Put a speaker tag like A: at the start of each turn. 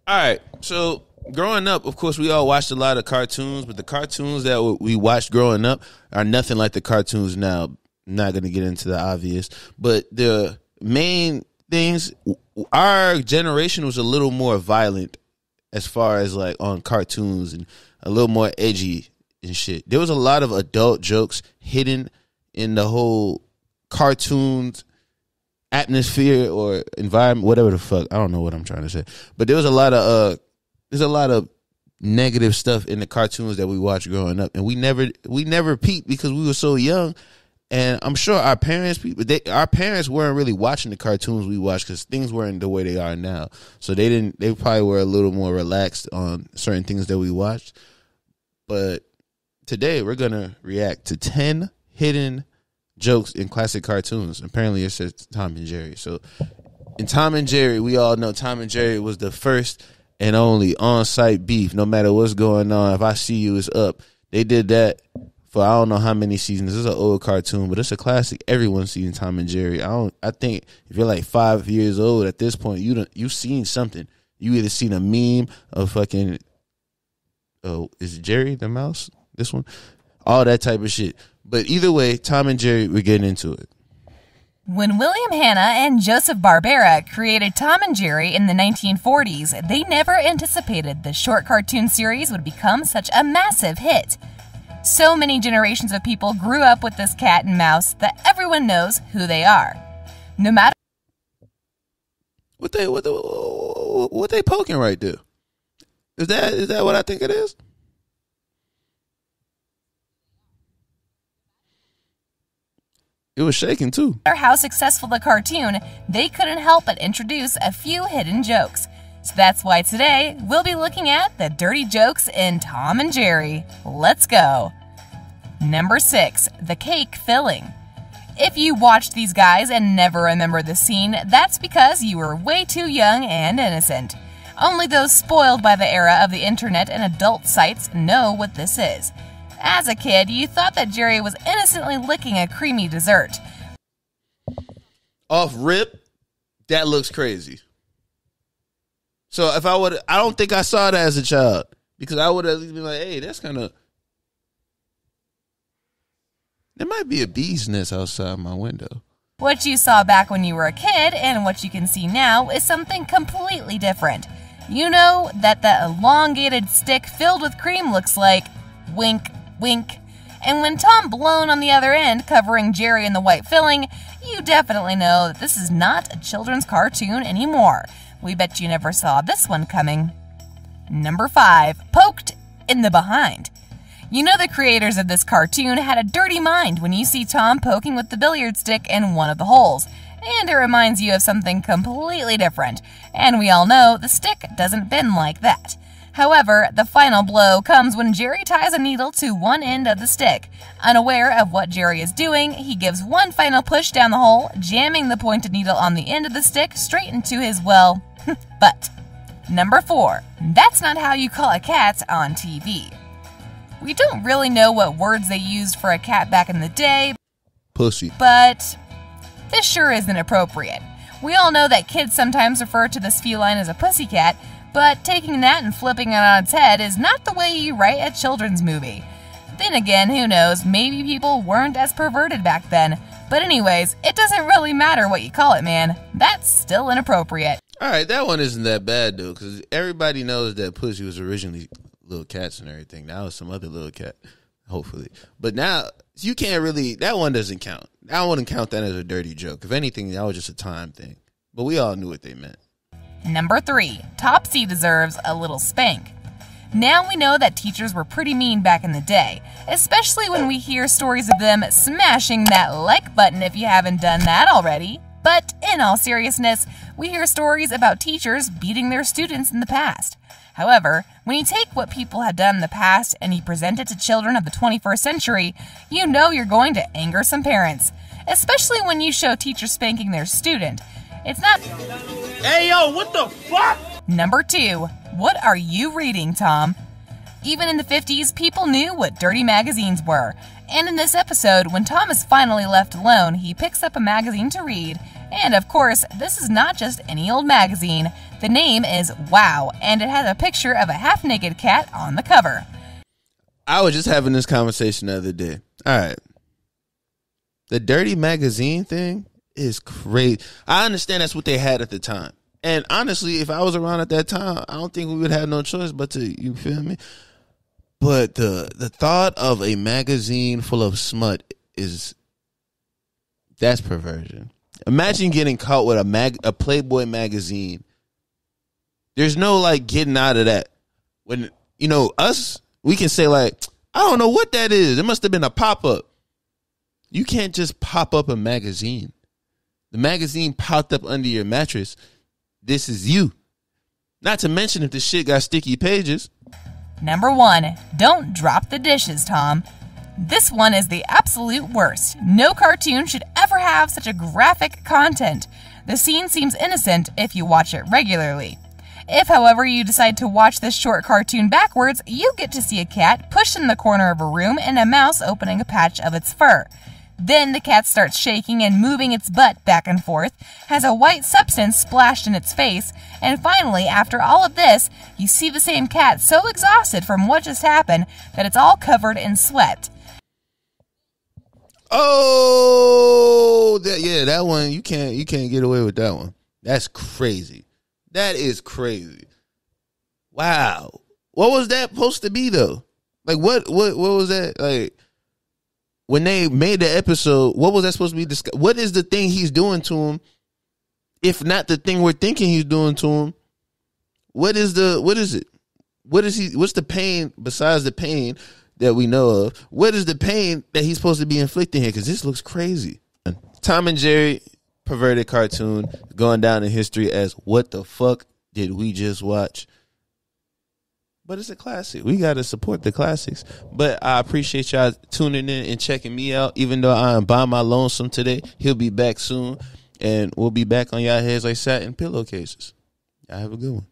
A: All right, so growing up, of course, we all watched a lot of cartoons, but the cartoons that we watched growing up are nothing like the cartoons now. I'm not going to get into the obvious, but the main things, our generation was a little more violent as far as like on cartoons and a little more edgy and shit. There was a lot of adult jokes hidden in the whole cartoons atmosphere or environment, whatever the fuck. I don't know what I'm trying to say, but there was a lot of negative stuff in the cartoons that we watched growing up, and we never peeped because we were so young. And I'm sure our parents weren't really watching the cartoons we watched because things weren't the way they are now. So they probably were a little more relaxed on certain things that we watched. But today we're gonna react to 10 hidden jokes in classic cartoons. Apparently it says Tom and Jerry. So in Tom and Jerry, we all know Tom and Jerry was the first and only on-site beef. No matter what's going on, if I see you, it's up. They did that for I don't know how many seasons. This is an old cartoon, but it's a classic. Everyone's seen Tom and Jerry. I think if you're like 5 years old at this point, you've seen something. You either seen a meme of fucking is it Jerry the mouse? This one? All that type of shit. But either way, Tom and Jerry, we're getting into it.
B: When William Hanna and Joseph Barbera created Tom and Jerry in the 1940s, they never anticipated the short cartoon series would become such a massive hit. So many generations of people grew up with this cat and mouse that everyone knows who they are. No matter
A: what they poking right there? Is that what I think it is? It was shaking too.
B: No matter how successful the cartoon, they couldn't help but introduce a few hidden jokes. So that's why today we'll be looking at the dirty jokes in Tom and Jerry. Let's go. Number 6, the cake filling. If you watched these guys and never remember the scene, that's because you were way too young and innocent. Only those spoiled by the era of the internet and adult sites know what this is. As a kid, you thought that Jerry was innocently licking a creamy dessert.
A: Off rip, that looks crazy. So I don't think I saw that as a child because I would have been like, hey, that's kind of, there might be a bee's nest outside my window.
B: What you saw back when you were a kid and what you can see now is something completely different. You know that the elongated stick filled with cream looks like wink, wink. And when Tom blown on the other end, covering Jerry in the white filling, you definitely know that this is not a children's cartoon anymore. We bet you never saw this one coming. Number 5, poked in the behind. You know the creators of this cartoon had a dirty mind when you see Tom poking with the billiard stick in one of the holes. And it reminds you of something completely different. And we all know the stick doesn't bend like that. However, the final blow comes when Jerry ties a needle to one end of the stick. Unaware of what Jerry is doing, he gives one final push down the hole, jamming the pointed needle on the end of the stick straight into his, well, butt. Number 4, that's not how you call a cat on TV. We don't really know what words they used for a cat back in the day.
A: Pussy.
B: But this sure isn't appropriate. We all know that kids sometimes refer to this feline as a pussycat, but taking that and flipping it on its head is not the way you write a children's movie. Then again, who knows, maybe people weren't as perverted back then. But anyways, it doesn't really matter what you call it, man. That's still inappropriate.
A: Alright, that one isn't that bad though, because everybody knows that pussy was originally little cats and everything. Now it's some other little cat, hopefully. But now, you can't really, that one doesn't count. I wouldn't count that as a dirty joke. If anything, that was just a time thing. But we all knew what they meant.
B: Number 3, Topsy deserves a little spank. Now we know that teachers were pretty mean back in the day, especially when we hear stories of them smashing that like button if you haven't done that already. But in all seriousness, we hear stories about teachers beating their students in the past. However, when you take what people have done in the past and you present it to children of the 21st century, you know you're going to anger some parents, especially when you show teachers spanking their student. It's not...
C: Hey, yo, what the fuck?
B: Number 2, what are you reading, Tom? Even in the 50s, people knew what dirty magazines were. And in this episode, when Tom is finally left alone, he picks up a magazine to read, And of course, this is not just any old magazine. The name is Wow, and it has a picture of a half-naked cat on the cover.
A: I was just having this conversation the other day. All right. The Dirty magazine thing is crazy. I understand that's what they had at the time. And honestly, if I was around at that time, I don't think we would have no choice but to, you feel me? But the thought of a magazine full of smut that's perversion. Imagine getting caught with a Playboy magazine. There's no like getting out of that. When, you know, us, we can say like, I don't know what that is. It must have been a pop-up. You can't just pop up a magazine. The magazine popped up under your mattress. This is you. Not to mention if the shit got sticky pages.
B: Number 1, don't drop the dishes, Tom. This one is the absolute worst. No cartoon should ever have such a graphic content. The scene seems innocent if you watch it regularly. If, however, you decide to watch this short cartoon backwards, you get to see a cat pushed in the corner of a room and a mouse opening a patch of its fur. Then the cat starts shaking and moving its butt back and forth, has a white substance splashed in its face, and finally, after all of this, you see the same cat so exhausted from what just happened that it's all covered in sweat.
A: Oh, that one, you can't get away with that one. That's crazy. That is crazy. Wow. What was that supposed to be though? Like what was that? Like when they made the episode, what was that supposed to be? What is the thing he's doing to him? If not the thing we're thinking he's doing to him, what is it? What's the pain besides the pain that we know of? What is the pain that he's supposed to be inflicting here? Because this looks crazy. Tom and Jerry perverted cartoon going down in history as what the fuck did we just watch? But it's a classic. We got to support the classics. But I appreciate y'all tuning in and checking me out. Even though I am by my lonesome today, he'll be back soon. And we'll be back on y'all heads like satin pillowcases. Y'all have a good one.